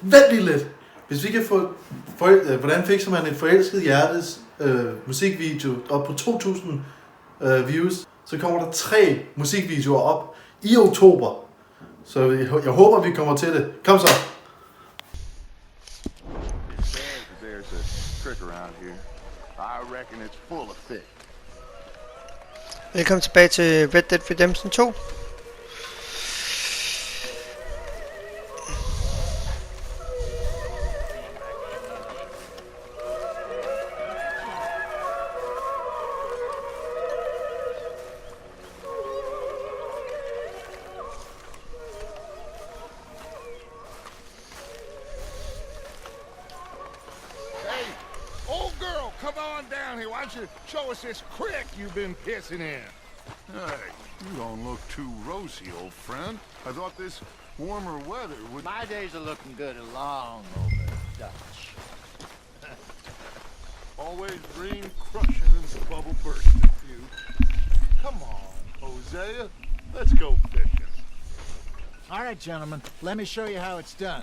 Vent lige lidt. Hvis vi kan få... hvordan fikser man et forelsket hjertes musikvideo op på 2000 views, så kommer der 3 musikvideoer op i oktober. Så jeg håber, vi kommer til det. Kom så! Velkommen tilbage til Red Dead Redemption 2. Show us this crick you've been pissing in. Hey, you don't look too rosy, old friend. I thought this warmer weather would... My days are looking good along over Dutch. Always green crushing and bubble bursting, you. Come on, Hosea. Let's go fishing. All right, gentlemen. Let me show you how it's done.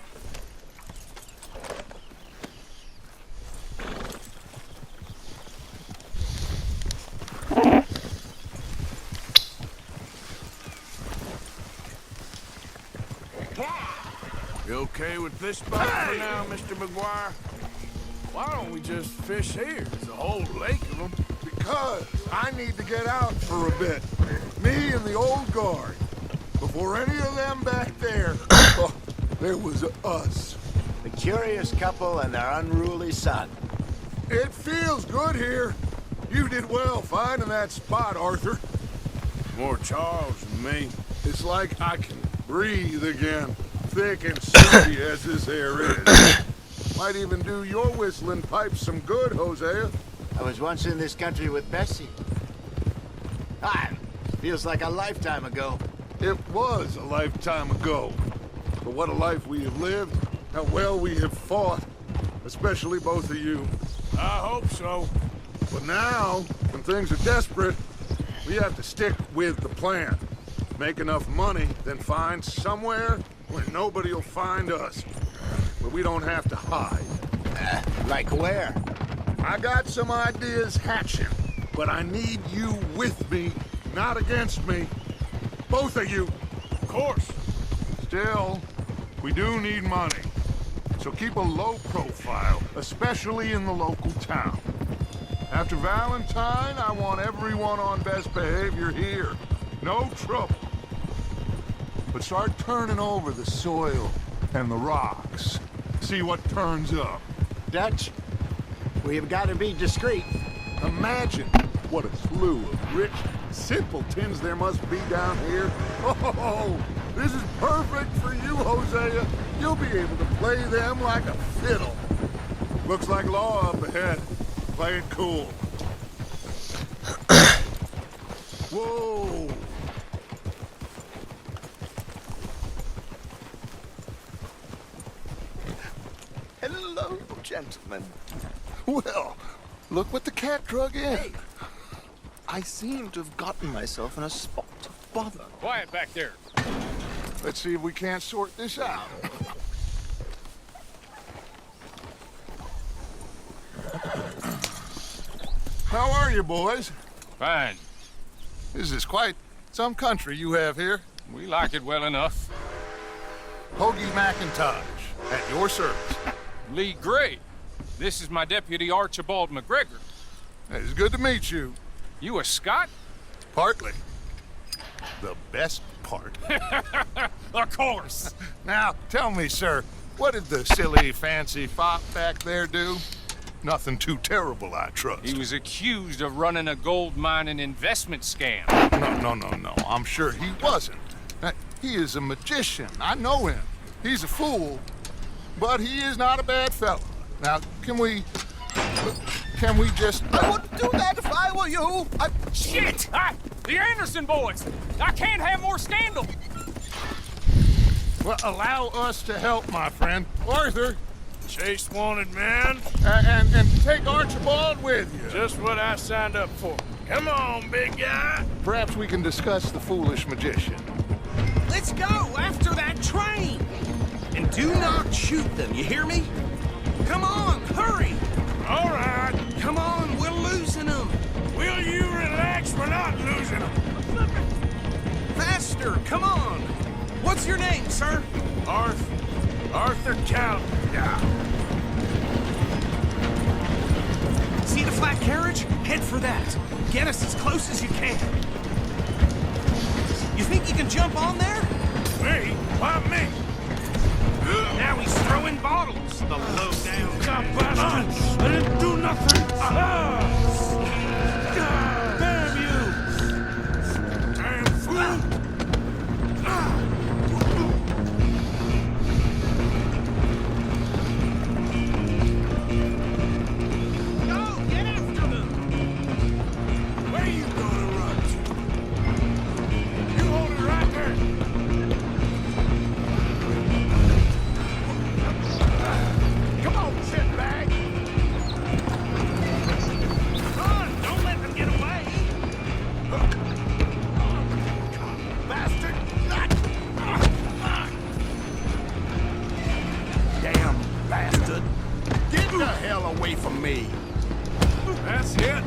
You okay with this spot for now, Mr. McGuire? Why don't we just fish here? There's a whole lake of them. Because I need to get out for a bit. Me and the old guard. Before any of them back there, oh, there was us. The curious couple and their unruly son. It feels good here. You did well finding that spot, Arthur. More Charles than me. It's like I can breathe again. Thick and soupy as this air is. Might even do your whistling pipes some good, Hosea. I was once in this country with Bessie. Feels like a lifetime ago. It was a lifetime ago. But what a life we have lived. How well we have fought. Especially both of you. I hope so. But now, when things are desperate, we have to stick with the plan. Make enough money, then find somewhere where nobody will find us. Where we don't have to hide. Like where? I got some ideas hatching, but I need you with me, not against me. Both of you. Of course. Still, we do need money. So keep a low profile, especially in the local town. After Valentine, I want everyone on best behavior here. No trouble. But start turning over the soil and the rocks. See what turns up. Dutch, we have got to be discreet. Imagine what a slew of rich simpletons there must be down here. Oh, this is perfect for you, Hosea. You'll be able to play them like a fiddle. Looks like law up ahead. Play it cool. Whoa. Hello, gentlemen. Well, look what the cat drug in. Hey, I seem to have gotten myself in a spot of bother. Quiet back there. Let's see if we can't sort this out. How are you, boys? Fine. This is quite some country you have here. We like it well enough. Hoagie McIntosh, at your service. Lee Gray. This is my deputy Archibald McGregor. It's good to meet you. You a Scot? Partly. The best part. Of course. Now, tell me, sir, what did the silly, fancy fop back there do? Nothing too terrible, I trust. He was accused of running a gold mining investment scam. No. I'm sure he wasn't. He is a magician. I know him. He's a fool, but he is not a bad fellow. Now, can we just... I wouldn't do that if I were you. Shit! The Anderson boys! I can't have more scandal! Well, allow us to help, my friend. Arthur! Chase wanted man. And take Archibald with you. Just what I signed up for. Come on, big guy. Perhaps we can discuss the foolish magician. Let's go after that train! And do not shoot them, you hear me? Come on, hurry! All right. Come on, we're losing them! Will you relax? We're not losing them. Faster, come on! What's your name, sir? Arthur Count. Yeah. See the flat carriage? Head for that. Get us as close as you can. You think you can jump on there? Me? Why me? Now he's throwing bottles, the low-down God, bastard! I didn't do nothing! Damn you! Damn fool! Go, get after them! Where you gonna run to? You hold it right there! Come on, shitbag! Run! Don't let them get away! Bastard! Damn bastard! Get the hell away from me! That's it!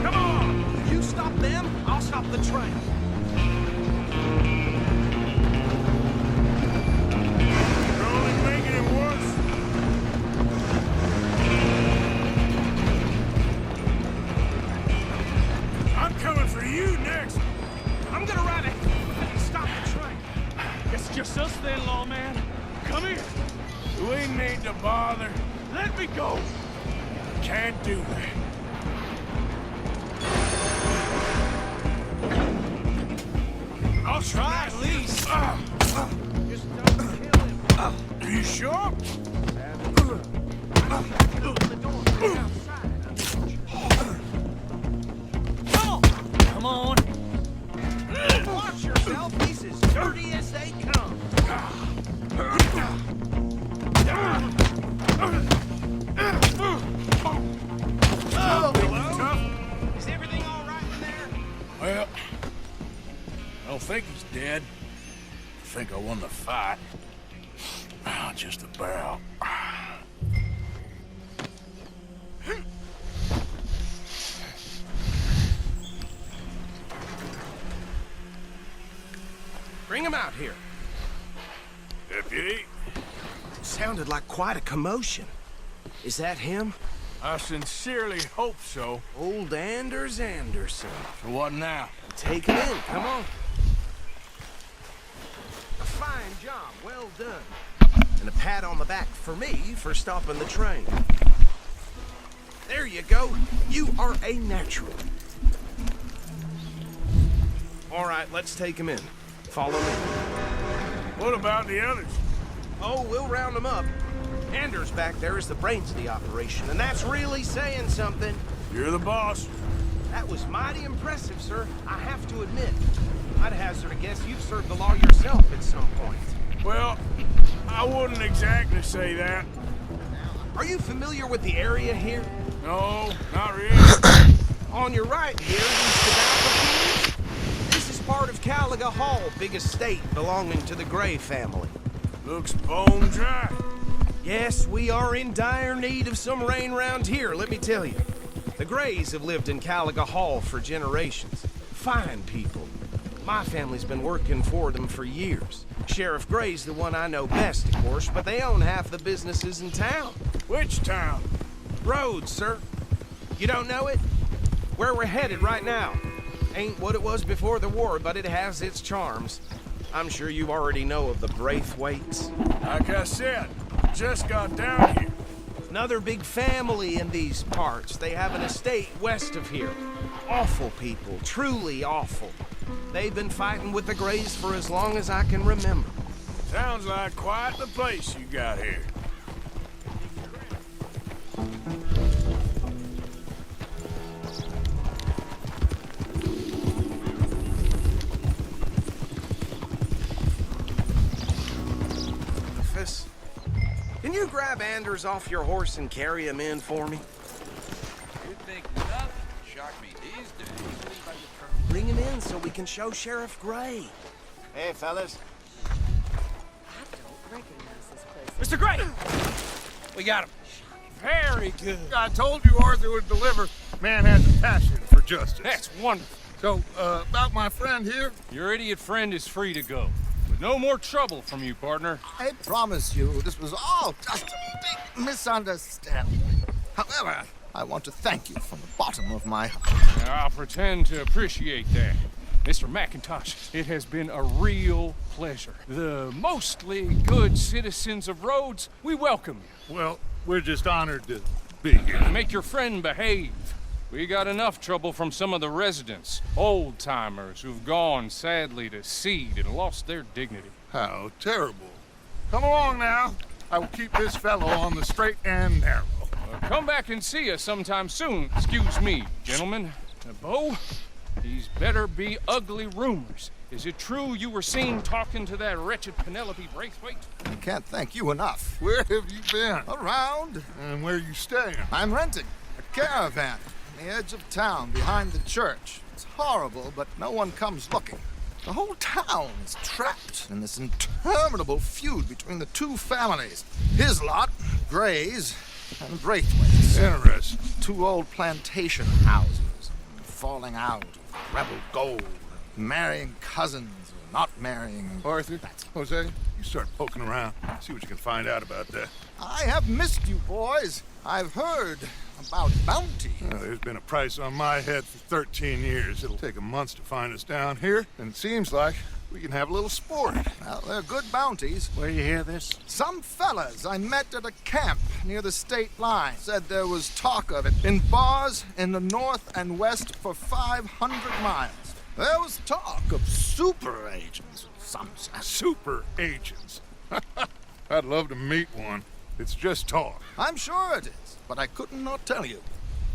Come on! You stop them, I'll stop the train. You're only making it worse! I'm coming for you next! I'm gonna ride ahead and stop the train. It's just us then, lawman. Come here. We need to bother. Let me go. Can't do that. I'll try at least. Just don't kill him. Are you sure? The door outside. Come on. Watch yourself. He's as dirty as they come. Tough? Is everything all right in there? Well, I don't think he's dead. I think I won the fight. Just about. Bring him out here. Deputy, Sounded like quite a commotion. Is that him? I sincerely hope so. Old Anders Anderson. So what now? Take him in, come on. A fine job, well done. And a pat on the back for me for stopping the train. There you go. You are a natural. All right, let's take him in. Follow me. What about the others? Oh, we'll round them up. Anders back there is the brains of the operation, and that's really saying something. You're the boss. That was mighty impressive, sir. I have to admit. I'd hazard a guess you've served the law yourself at some point. Well, I wouldn't exactly say that. Are you familiar with the area here? No, not really. On your right here, these tobacco fields. This is part of Caliga Hall, big estate belonging to the Gray family. Looks bone dry. Yes, we are in dire need of some rain round here, let me tell you. The Grays have lived in Caliga Hall for generations. Fine people. My family's been working for them for years. Sheriff Gray's the one I know best, of course, but they own half the businesses in town. Which town? Rhodes, sir. You don't know it? Where we're headed right now. Ain't what it was before the war, but it has its charms. I'm sure you already know of the Braithwaites. Like I said, just got down here. Another big family in these parts. They have an estate west of here. Awful people, truly awful. They've been fighting with the Grays for as long as I can remember. Sounds like quite the place you got here. Can you grab Anders off your horse and carry him in for me? You think nothing shock me these days. so we can show Sheriff Gray. Hey, fellas. I don't recognize this place. Mr. Gray! We got him. Very good. I told you Arthur would deliver. Man has a passion for justice. That's wonderful. So, about my friend here, Your idiot friend is free to go. With no more trouble from you, partner. I promise you, this was all just a big misunderstanding. However, I want to thank you from the bottom of my heart. I'll pretend to appreciate that. Mr. McIntosh, it has been a real pleasure. The mostly good citizens of Rhodes, we welcome you. well, we're just honored to be here. Make your friend behave. We got enough trouble from some of the residents, old-timers who've gone, sadly, to seed and lost their dignity. How terrible. Come along now. I will keep this fellow on the straight and narrow. Come back and see us sometime soon. Excuse me, gentlemen. Bo, these better be ugly rumors. Is it true you were seen talking to that wretched Penelope Braithwaite? I can't thank you enough. Where have you been? Around, And where you staying? I'm renting a caravan on the edge of town behind the church. It's horrible, but no one comes looking. The whole town is trapped in this interminable feud between the two families. His lot, Gray's, and Braithwaite's. Interesting. Two old plantation houses, falling out, rebel gold, marrying cousins, or not marrying. Arthur, Jose, you start poking around. See what you can find out about that. I have missed you, boys. I've heard about bounty. There's been a price on my head for 13 years. It'll take 'em months to find us down here, and it seems like we can have a little sport. Well, they're good bounties. Where you hear this? Some fellas I met at a camp near the state line said there was talk of it in bars in the north and west for 500 miles. There was talk of super agents of some sort. Super agents. I'd love to meet one. It's just talk. I'm sure it is, but I couldn't not tell you.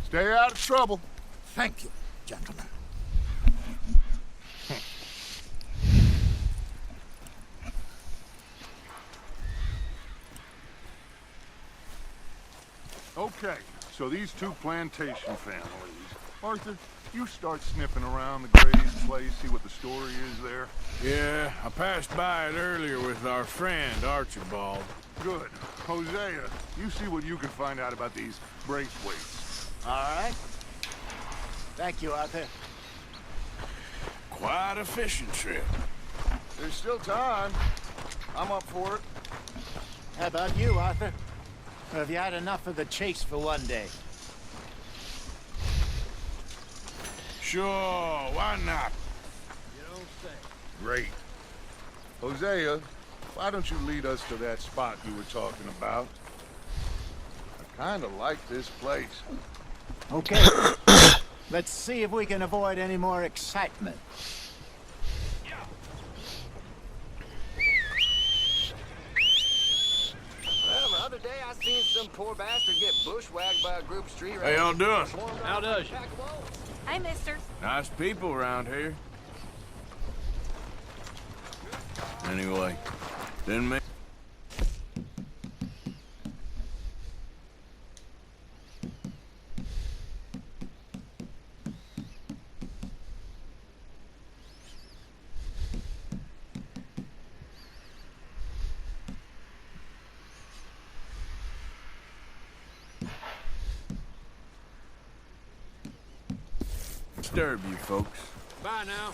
Stay out of trouble. Thank you, gentlemen. Okay, so these two plantation families. Arthur, you start sniffing around the Gray's place, see what the story is there. Yeah, I passed by it earlier with our friend, Archibald. Good. Hosea, you see what you can find out about these Braithwaites. All right. Thank you, Arthur. Quite a fishing trip. There's still time. I'm up for it. How about you, Arthur? Or have you had enough of the chase for one day? Sure, why not? Great. Hosea, why don't you lead us to that spot you were talking about? I kind of like this place. Okay. Let's see if we can avoid any more excitement. Well, the other day I seen some poor bastard get bushwhacked by a group of street How y'all doing? How does you? Hi, mister. Nice people around here. Anyway, didn't make... disturb you folks. Bye now.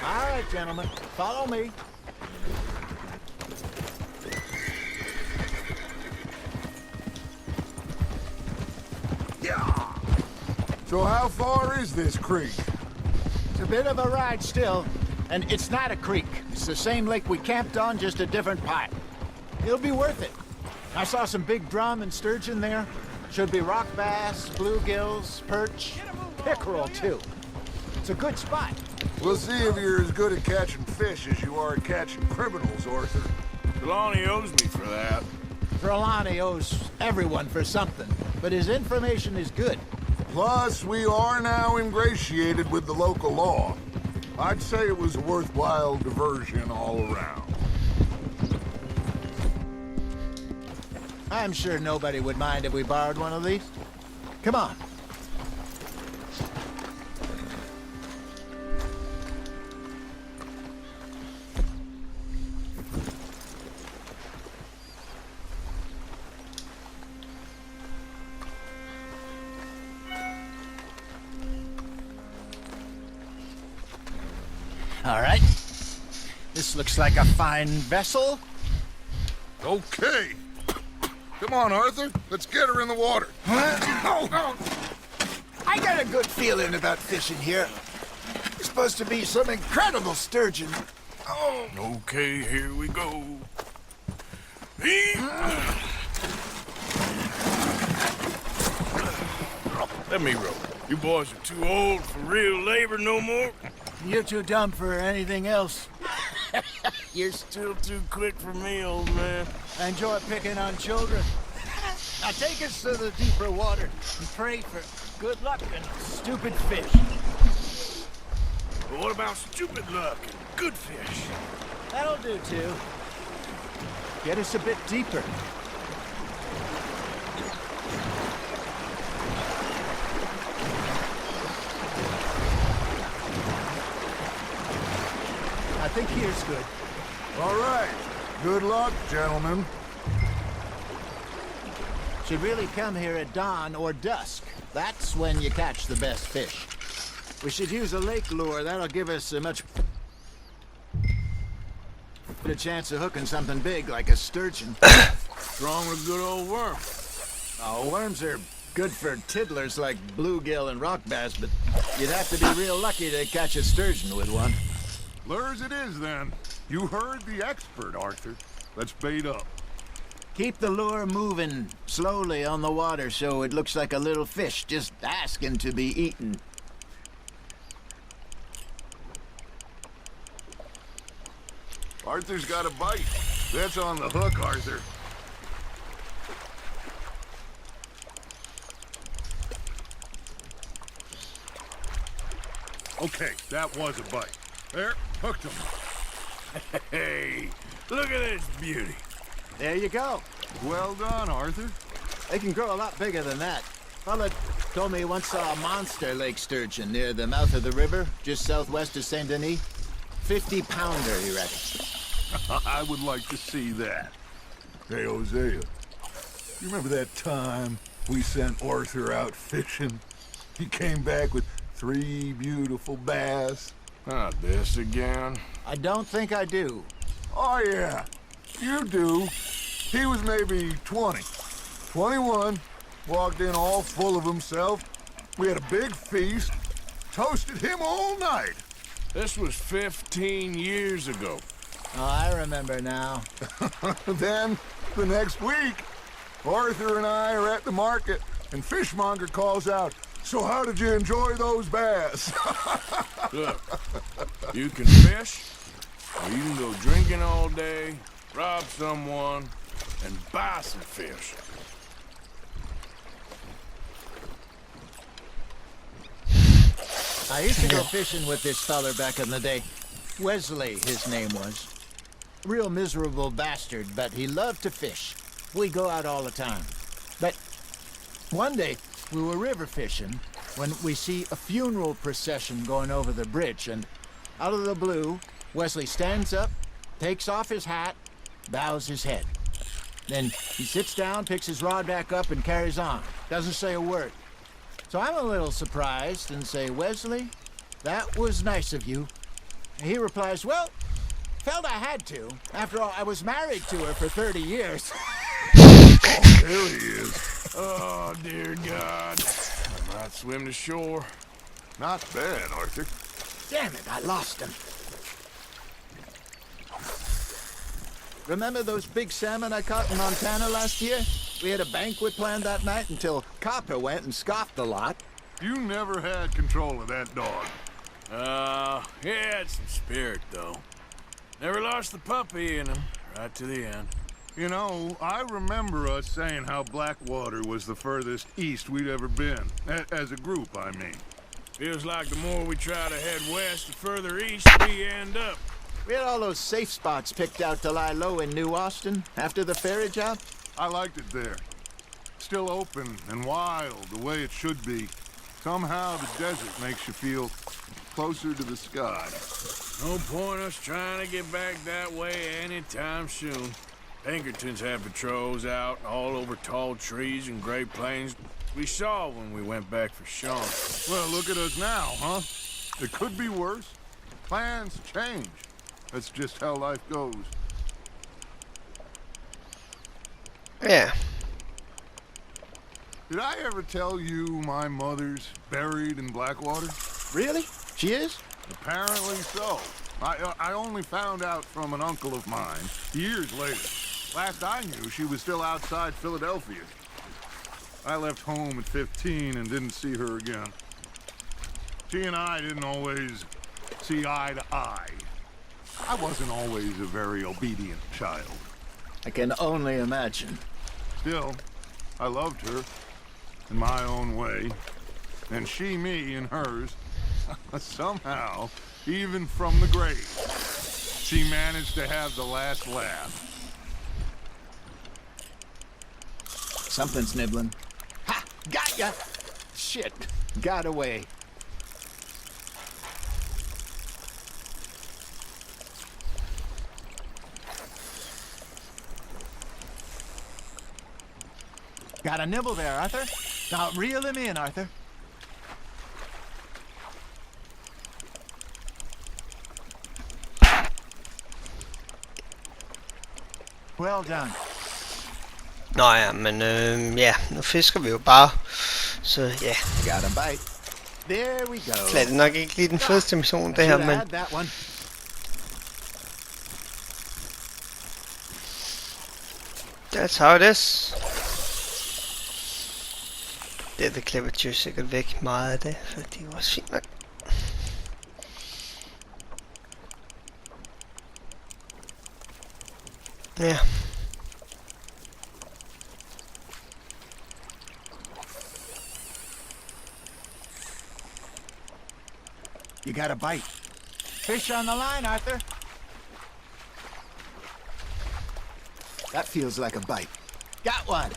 All right, gentlemen. Follow me. So how far is this creek? It's a bit of a ride still, and it's not a creek. It's the same lake we camped on, just a different part. It'll be worth it. I saw some big drum and sturgeon there. Should be rock bass, bluegills, perch, pickerel too. It's a good spot. We'll see if you're as good at catching fish as you are at catching criminals, Arthur. Trelawney owes me for that. Trelawney owes everyone for something, but his information is good. Plus, we are now ingratiated with the local law. I'd say it was a worthwhile diversion all around. I'm sure nobody would mind if we borrowed one of these. Come on. All right. This looks like a fine vessel. Okay. Come on, Arthur. Let's get her in the water. I got a good feeling about fishing here. It's supposed to be some incredible sturgeon. Oh. Okay, here we go. Let me row. You boys are too old for real labor no more. You're too dumb for anything else. You're still too quick for me, old man. I enjoy picking on children. Now take us to the deeper water and pray for good luck and stupid fish. But what about stupid luck and good fish? That'll do, too. Get us a bit deeper. I think here's good. All right. Good luck, gentlemen. Should really come here at dawn or dusk. That's when you catch the best fish. We should use a lake lure. That'll give us a much better chance of hooking something big like a sturgeon. Strong with a good old worm. Oh, worms are good for tiddlers like bluegill and rock bass, but you'd have to be real lucky to catch a sturgeon with one. Lures it is, then. You heard the expert, Arthur. Let's bait up. Keep the lure moving slowly on the water so it looks like a little fish just asking to be eaten. Arthur's got a bite. That's on the hook, Arthur. Okay, that was a bite. There, hooked him. Hey, look at this beauty. There you go. Well done, Arthur. They can grow a lot bigger than that. Fella told me he once saw a monster lake sturgeon near the mouth of the river, just southwest of Saint Denis. 50-pounder, he reckons. I would like to see that. Hey, Hosea, you remember that time we sent Arthur out fishing? He came back with 3 beautiful bass. Not this again. I don't think I do. Oh, yeah, you do. He was maybe 20, 21, walked in all full of himself. We had a big feast, toasted him all night. This was 15 years ago. Oh, I remember now. Then, the next week, Arthur and I are at the market, and Fishmonger calls out, "So how did you enjoy those bass?" Look, you can fish, or you can go drinking all day, rob someone, and buy some fish. I used to go fishing with this feller back in the day. Wesley, his name was. Real miserable bastard, but he loved to fish. We'd go out all the time. But one day, we were river fishing when we see a funeral procession going over the bridge, and out of the blue, Wesley stands up, takes off his hat, bows his head. Then he sits down, picks his rod back up, and carries on. Doesn't say a word. So I'm a little surprised and say, "Wesley, that was nice of you." And he replies, "Well, felt I had to. After all, I was married to her for 30 years. Oh, there he is. Oh, dear God. I might swim to shore. Not bad, Arthur. Damn it, I lost him. Remember those big salmon I caught in Montana last year? We had a banquet planned that night until Copper went and scoffed a lot. You never had control of that dog. He had some spirit, though. Never lost the puppy in him, right to the end. You know, I remember us saying how Blackwater was the furthest east we'd ever been. As a group, I mean. Feels like the more we try to head west, the further east we end up. We had all those safe spots picked out to lie low in New Austin after the ferry job. I liked it there. Still open and wild, the way it should be. Somehow the desert makes you feel closer to the sky. No point us trying to get back that way anytime soon. Pinkertons had patrols out all over tall trees and Great Plains. We saw when we went back for Sean. Well, look at us now, huh? It could be worse. Plans change. That's just how life goes. Ja. Did I ever tell you my mother's buried in Blackwater? Really? She is? Apparently so. I only found out from an uncle of mine years later. Last I knew, she was still outside Philadelphia. I left home at 15 and didn't see her again. She and I didn't always see eye to eye. I wasn't always a very obedient child. I can only imagine. Still, I loved her in my own way, and she me in hers. Somehow, even from the grave, she managed to have the last laugh. Something's nibbling. Ha! Got ya! Shit. Got away. Got a nibble there, Arthur. Now reel him in, Arthur. Well done. Nå ja, men ja, nu fisker vi jo bare. Så ja. Got a bite. There we go. Det er nok ikke lige den første mission, det her, men... That's how it is. Det klipper jo sikkert væk meget af det, for det var også fint nok. Ja. You got a bite. Fish on the line, Arthur. That feels like a bite. Got one.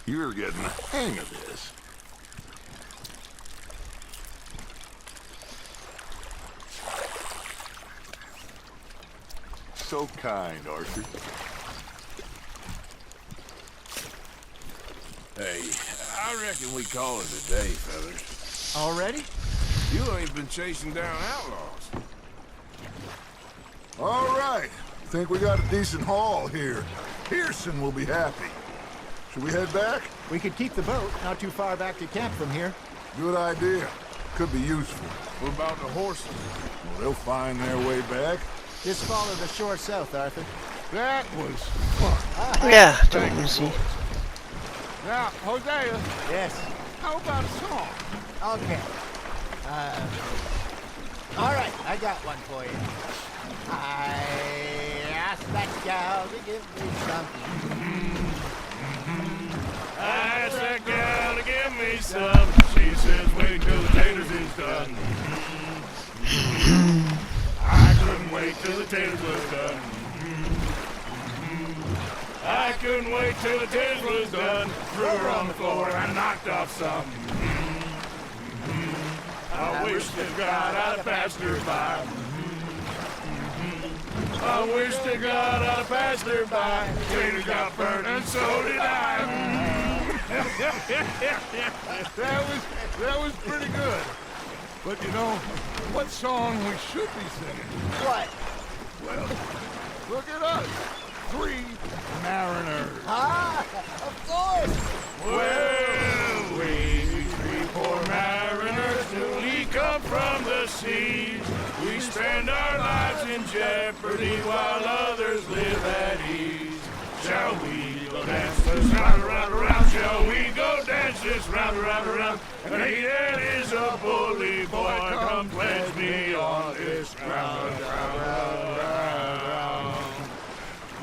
You're getting the hang of this. So kind, Arthur. Hey, I reckon we call it a day, fellas. Already? You ain't been chasing down outlaws. All right. Think we got a decent haul here. Pearson will be happy. Should we head back? We could keep the boat not too far back to camp from here. Good idea. Could be useful. What about the horses? Well, they'll find their way back. Just follow the shore south, Arthur. That was fun. Ja, det må man sige. Now, Hosea. Yes. How about a song? Okay. All right, I got one for you. I asked that gal to give me something. I asked that gal to give me some. She says wait till the taters is done. I couldn't wait till the taters was done. I couldn't wait till the taters was done. Threw her on the floor and I knocked off some. I wish to God I'd passed her by. I wish to God I'd passed her by. Taters got burnt and so did I. That was pretty good. But you know, what song we should be singing? What? Well, look at us. 3 mariners. Ah, of course. Well, we 3 poor mariners, newly come from the seas. We spend our lives in jeopardy while others live at ease. Shall we go dance this round, around, around? Shall we go dance this round, around, around? And he that is a bully boy, come pledge me on this ground,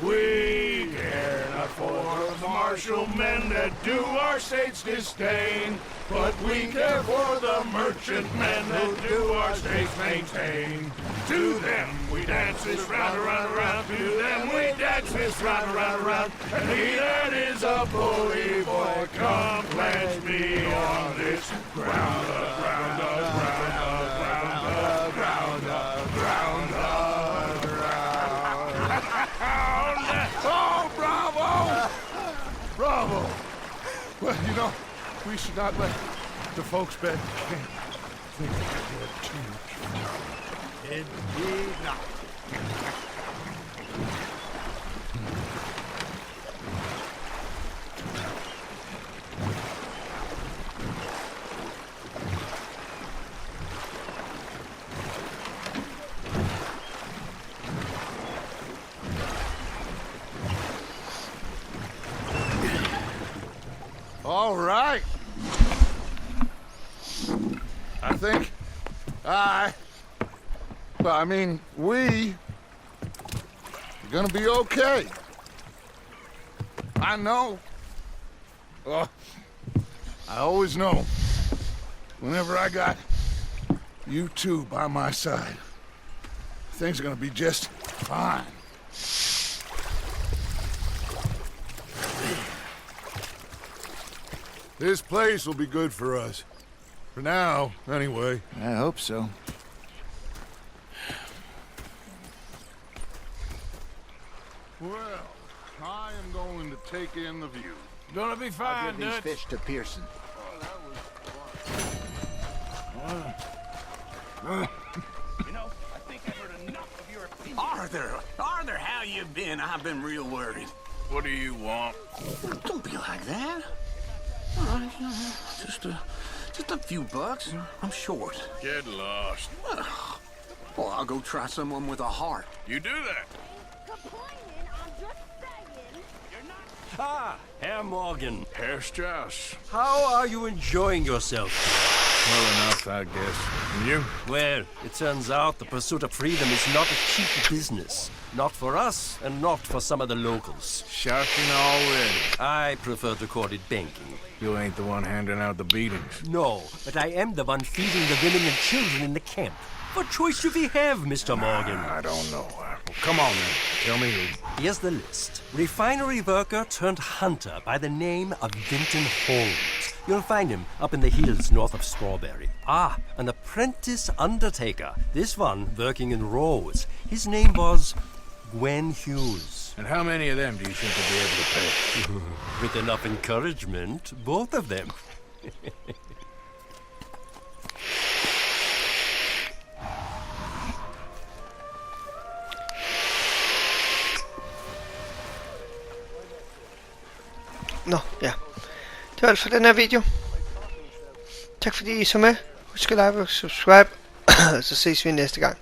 We care not for the martial men that do our state's disdain, but we care for the merchant men that do our state's maintain. To them we dance this round, around, around. To them we dance this round, around, around. And he that is a bully boy, come pledge me on this ground, ground, ground, ground, ground, ground, ground. Oh, bravo! Bravo! Well, you know, we should not let The folks back at camp think that you had too much fun. Indeed not. All right. I think we are gonna be okay. I know. I always know. Whenever I got you two by my side, things are gonna be just fine. This place will be good for us. For now, anyway. I hope so. Well, I am going to take in the view. Gonna be I'll fine, give these Dutch. fish to Pearson. You know, I think I've heard enough of your opinion. Arthur, how you been? I've been real worried. What do you want? Don't be like that. All right, you know, just a few bucks. I'm short. Get lost. Well, I'll go try someone with a heart. You do that. Complaining, I'm just saying. Ah, Herr Morgan. Herr Strauss. How are you enjoying yourself? Well enough, I guess. And you? Well, it turns out the pursuit of freedom is not a cheap business. Not for us, and not for some of the locals. Shocking already. I prefer to call it banking. You ain't the one handing out the beatings. No, but I am the one feeding the women and children in the camp. What choice do we have, Mr. Morgan? I don't know. Well, come on then. Tell me who. Here's the list. Refinery worker turned hunter by the name of Vinton Holmes. You'll find him up in the hills north of Strawberry. Ah, an apprentice undertaker. This one working in Rose. His name was Gwen Hughes. And how many of them do you think will be able to pay? With enough encouragement, both of them. Nå, ja. Det var alt for den her video. Tak fordi I så med. Husk at like og subscribe. Så ses vi næste gang.